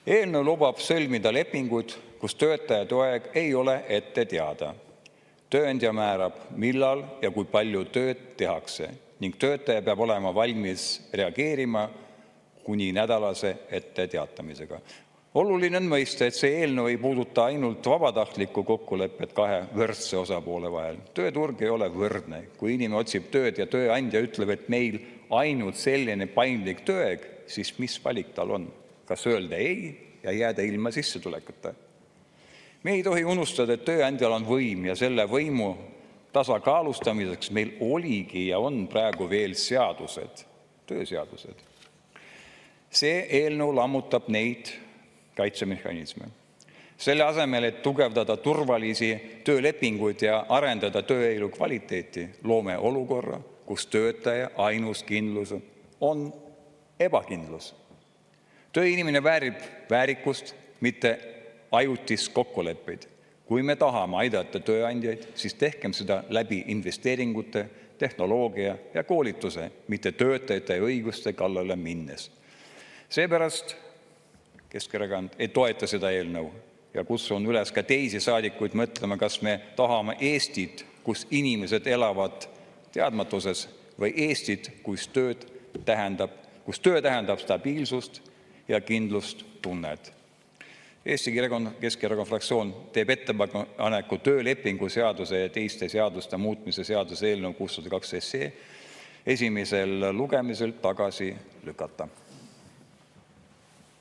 Eelnõu lubab sõlmida lepingud, kus töötaja tööaeg ei ole ette teada. Tööandja määrab, millal ja kui palju tööd tehakse ning töötaja peab olema valmis reageerima kuni nädalase etteteatamisega. Oluline on mõista, et see eelnõu ei puuduta ainult vabatahtlikku kokkulepet kahe võrdse osapoole vahel. Tööturg ei ole võrdne. Kui inimene otsib tööd ja tööandja ütleb, et meil ainult selline paindlik tööaeg, siis mis valik tal on? Kas öelda ei ja jääda ilma sissetulekuta? Me ei tohi unustada, et tööandjal on võim ja selle võimu tasakaalustamiseks meil oligi ja on praegu veel seadused, tööseadused. See eelnõu lammutab neid kaitsemehhanisme. Selle asemel, et tugevdada turvalisi töölepinguid ja arendada tööelu kvaliteeti, loome olukorra, kus töötaja ainus kindlus on ebakindlus. Tööinimene väärib väärikust, mitte ajutist kokkuleppeid. Kui me tahame aidata tööandjaid, siis tehkem seda läbi investeeringute, tehnoloogia ja koolituse, mitte töötajate õiguste kallale minnes. Seepärast Keskerakond ei toeta seda eelnõu ja kutsun üles ka teisi saadikuid mõtlema, kas me tahame Eestit, kus inimesed elavad teadmatuses, või Eestit, kus töö tähendab stabiilsust ja kindlustunnet. Eesti Keskerakonna fraktsioon teeb ettepaneku töölepingu seaduse ja teiste seaduste muutmise seaduse eelnõu 602 esimesel lugemisel tagasi lükata.